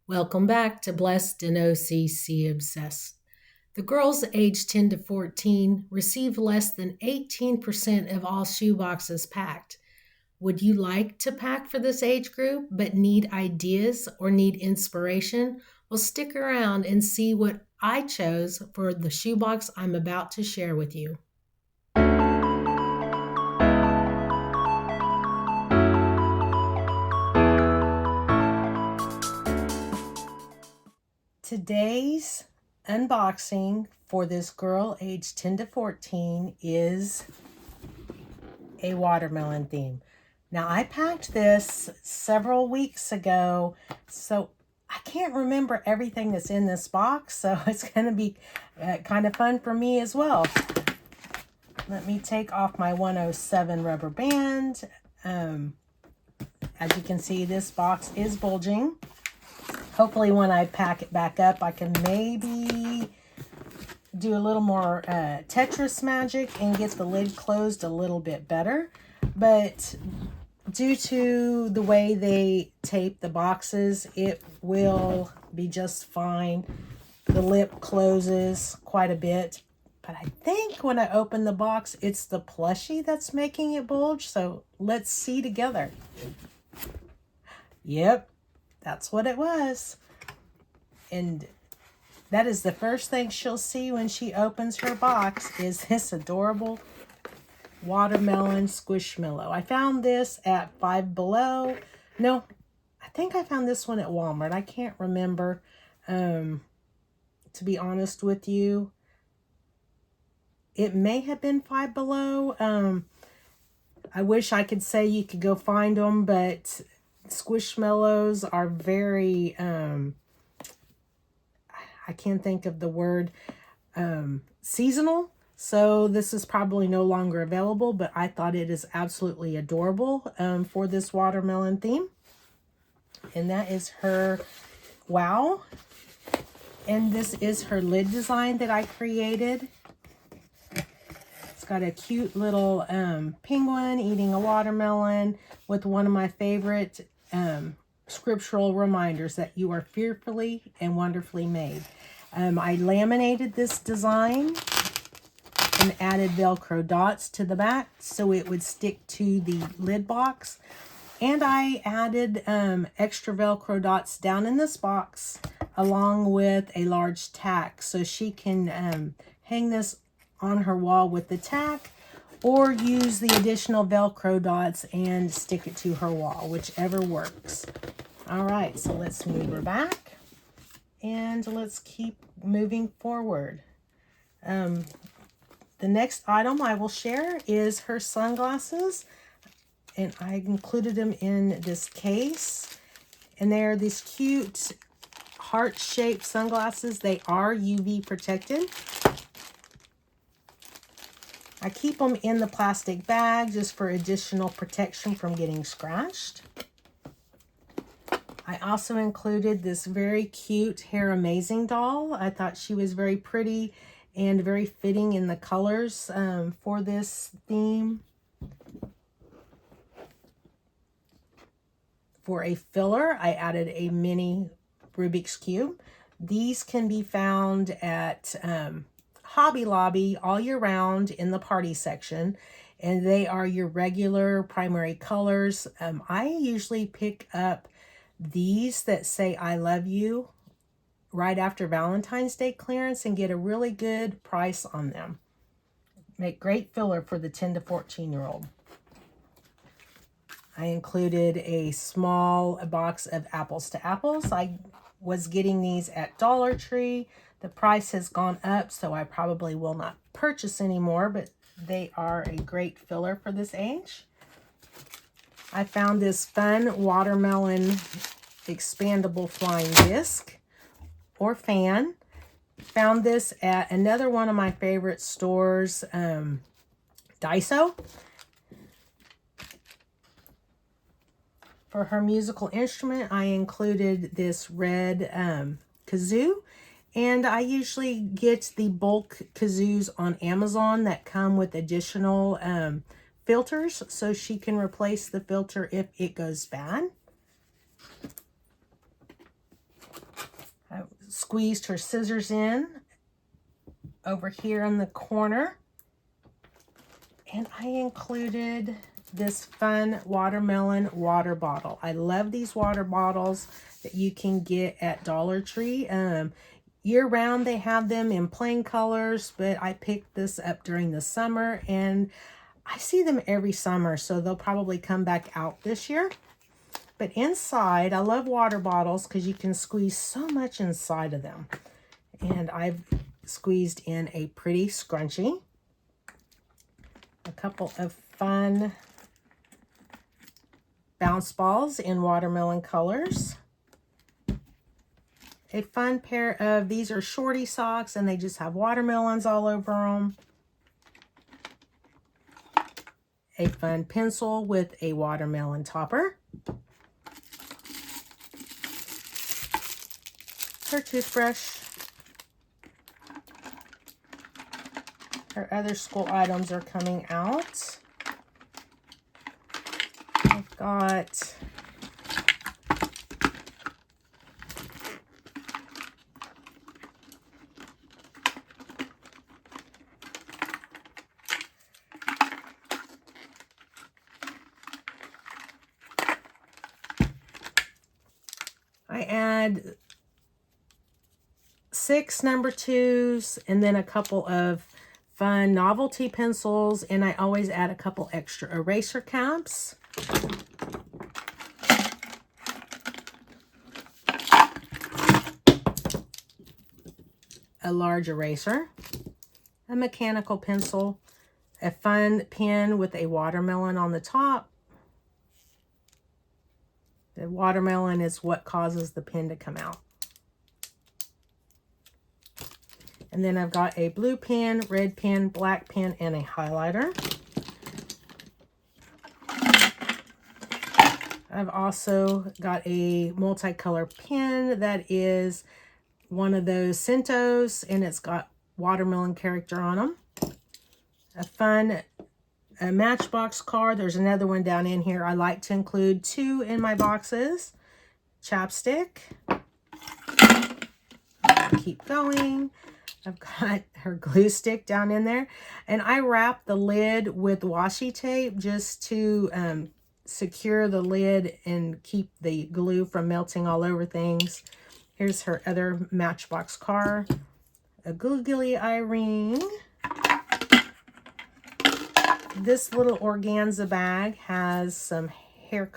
Welcome back to Blessed and OCC Obsessed. The girls aged 10 to 14 receive less than 18% of all shoe boxes packed. Would you like to pack for this age group but need ideas or need inspiration? Well, stick around and see what I chose for the shoebox I'm about to share with you. Today's unboxing for this girl aged 10 to 14 is a watermelon theme. Now, I packed this several weeks ago, so I can't remember everything that's in this box, so it's going to be kind of fun for me as well. Let me take off my 107 rubber band. As you can see, this box is bulging. Hopefully when I pack it back up, I can maybe do a little more Tetris magic and get the lid closed a little bit better. But due to the way they tape the boxes, it will be just fine. The lip closes quite a bit. But I think when I open the box, it's the plushie that's making it bulge. So let's see together. Yep. That's what it was. And that is the first thing she'll see when she opens her box is this adorable watermelon squishmallow. I found this at Five Below. No, I think I found this one at Walmart. I can't remember, to be honest with you. It may have been Five Below. I wish I could say you could go find them, but squishmallows are very, I can't think of the word, seasonal. So this is probably no longer available, but I thought it is absolutely adorable for this watermelon theme. And that is her wow. And this is her lid design that I created. It's got a cute little penguin eating a watermelon with one of my favorite scriptural reminders that you are fearfully and wonderfully made. I laminated this design and added Velcro dots to the back so it would stick to the lid box. And I added extra Velcro dots down in this box along with a large tack so she can hang this on her wall with the tack, or use the additional Velcro dots and stick it to her wall, whichever works. All right, so let's move her back and let's keep moving forward. The next item I will share is her sunglasses, and I included them in this case. And they're these cute heart-shaped sunglasses. They are UV protected. I keep them in the plastic bag just for additional protection from getting scratched. I also included this very cute Hair Amazing doll. I thought she was very pretty and very fitting in the colors for this theme. For a filler, I added a mini Rubik's Cube. These can be found at Hobby Lobby all year round in the party section, and they are your regular primary colors. I usually pick up these that say I love you right after Valentine's Day clearance and get a really good price on them. Make great filler for the 10 to 14-year-old. I included a small box of apples to apples. I was getting these at Dollar Tree. The price has gone up, so I probably will not purchase anymore, but they are a great filler for this age. I found this fun watermelon expandable flying disc or fan. Found this at another one of my favorite stores, Daiso. For her musical instrument, I included this red kazoo. And I usually get the bulk kazoos on Amazon that come with additional filters, so she can replace the filter if it goes bad. squeezed her scissors in over here in the corner. And I included this fun watermelon water bottle. I love these water bottles that you can get at Dollar Tree. Year round they have them in plain colors, but I picked this up during the summer and I see them every summer, so they'll probably come back out this year. But inside, I love water bottles because you can squeeze so much inside of them. And I've squeezed in a pretty scrunchie, a couple of fun bounce balls in watermelon colors, a fun pair of, these are shorty socks and they just have watermelons all over them, a fun pencil with a watermelon topper, her toothbrush, her other school items are coming out. I've got I add 6 number 2s and then a couple of fun novelty pencils, and I always add a couple extra eraser caps. A large eraser, a mechanical pencil, a fun pen with a watermelon on the top. The watermelon is what causes the pen to come out. And then I've got a blue pen, red pen, black pen, and a highlighter. I've also got a multicolor pen that is one of those Centos, and it's got watermelon character on them. A fun Matchbox card. There's another one down in here. I like to include 2 in my boxes. Chapstick. Keep going. I've got her glue stick down in there. And I wrap the lid with washi tape just to secure the lid and keep the glue from melting all over things. Here's her other Matchbox car. A googly eye ring. This little organza bag has some hair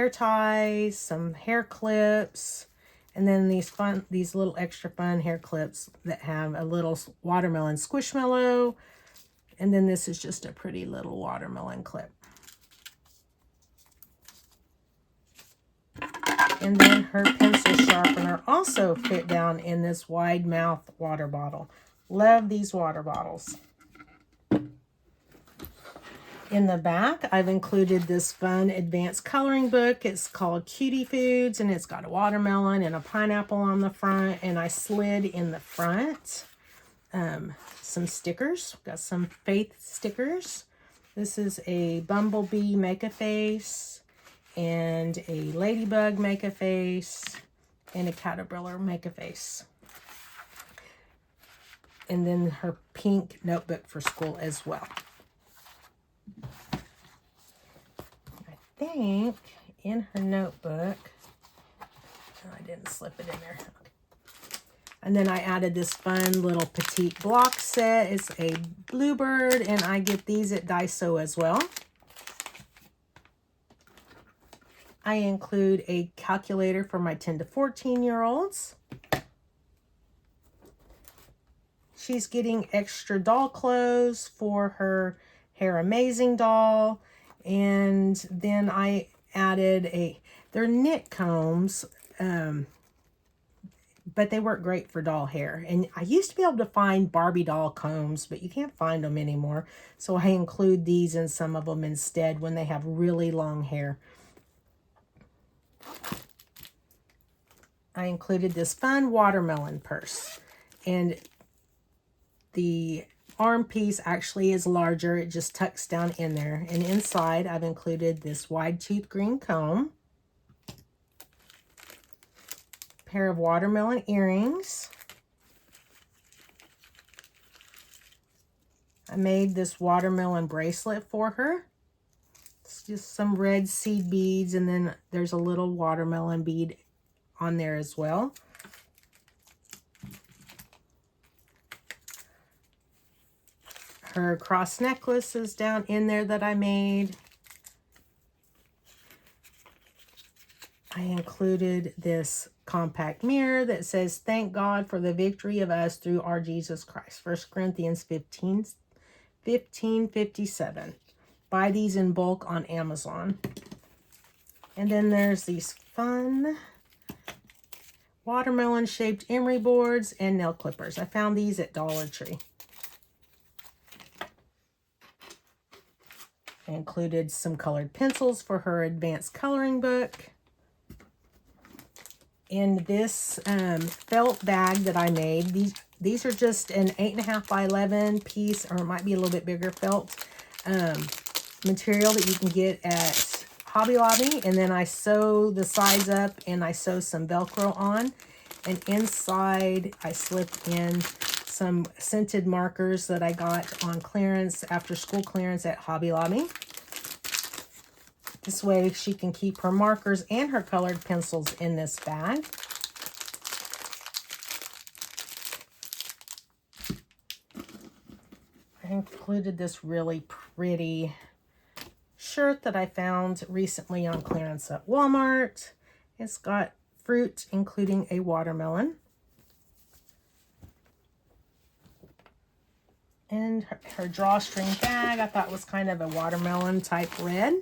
ties, some hair clips, and then these little extra fun hair clips that have a little watermelon squishmallow, and then this is just a pretty little watermelon clip. And then her pencil sharpener also fit down in this wide mouth water bottle. Love these water bottles. In the back, I've included this fun advanced coloring book. It's called Cutie Foods, and it's got a watermelon and a pineapple on the front. And I slid in the front some stickers. Got some faith stickers. This is a bumblebee make-a-face, and a ladybug make-a-face, and a caterpillar make-a-face. And then her pink notebook for school as well. I think in her notebook, oh, I didn't slip it in there. Okay. And then I added this fun little petite block set. It's a bluebird, and I get these at Daiso as well. I include a calculator for my 10 to 14-year-olds. She's getting extra doll clothes for her Hair Amazing doll. And then I added they're knit combs, but they work great for doll hair. And I used to be able to find Barbie doll combs, but you can't find them anymore. So I include these in some of them instead when they have really long hair. I included this fun watermelon purse. And the arm piece actually is larger. It just tucks down in there. And inside, I've included this wide tooth green comb, pair of watermelon earrings. I made this watermelon bracelet for her. It's just some red seed beads, and then there's a little watermelon bead on there as well. Her cross necklace is down in there that I made. I included this compact mirror that says, "Thank God for the victory of us through our Jesus Christ." 1 Corinthians 15:57. Buy these in bulk on Amazon. And then there's these fun watermelon shaped emery boards and nail clippers. I found these at Dollar Tree. I included some colored pencils for her advanced coloring book. In this felt bag that I made, these are just an 8.5 by 11 piece, or it might be a little bit bigger felt material that you can get at Hobby Lobby. And then I sew the sides up and I sew some Velcro on. And inside I slipped in some scented markers that I got on clearance, after school clearance at Hobby Lobby. This way she can keep her markers and her colored pencils in this bag. I included this really pretty shirt that I found recently on clearance at Walmart. It's got fruit, including a watermelon. And her drawstring bag, I thought was kind of a watermelon type red.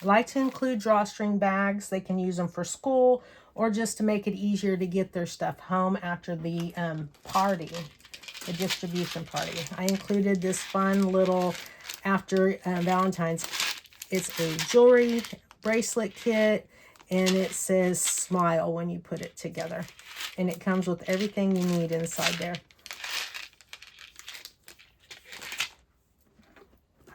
I like to include drawstring bags. They can use them for school or just to make it easier to get their stuff home after the party, the distribution party. I included this fun little, after Valentine's, it's a jewelry bracelet kit, and it says "Smile" when you put it together. And it comes with everything you need inside there.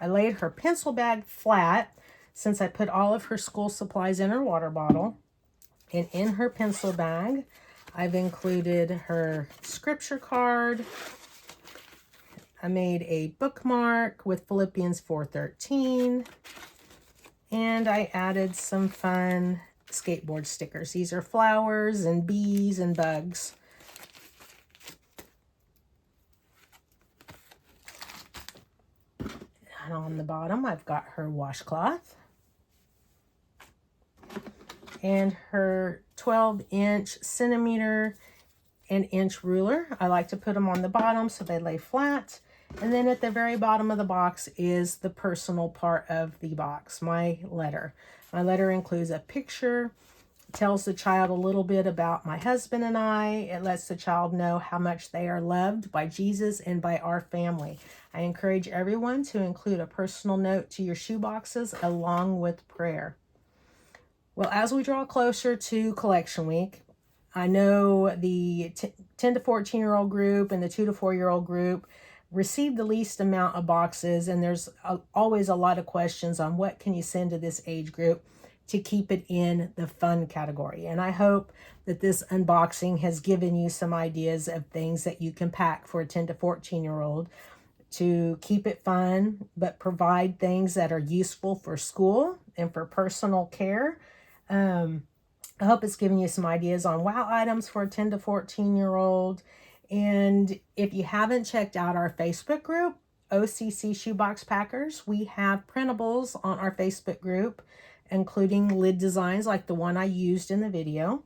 I laid her pencil bag flat since I put all of her school supplies in her water bottle. And in her pencil bag, I've included her scripture card. I made a bookmark with Philippians 4:13. And I added some fun skateboard stickers. These are flowers and bees and bugs. And on the bottom, I've got her washcloth and her 12-inch centimeter and inch ruler. I like to put them on the bottom so they lay flat. And then at the very bottom of the box is the personal part of the box, my letter. My letter includes a picture, tells the child a little bit about my husband and I. It lets the child know how much they are loved by Jesus and by our family. I encourage everyone to include a personal note to your shoe boxes along with prayer. Well, as we draw closer to collection week, I know the 10 to 14-year-old group and the 2 to 4-year-old group receive the least amount of boxes, and there's always a lot of questions on what can you send to this age group to keep it in the fun category. And I hope that this unboxing has given you some ideas of things that you can pack for a 10 to 14-year-old to keep it fun, but provide things that are useful for school and for personal care. I hope it's giving you some ideas on wow items for a 10 to 14-year-old. And if you haven't checked out our Facebook group, OCC Shoebox Packers, we have printables on our Facebook group, including lid designs like the one I used in the video.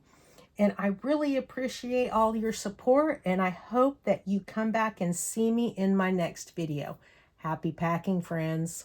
And I really appreciate all your support, and I hope that you come back and see me in my next video. Happy packing, friends.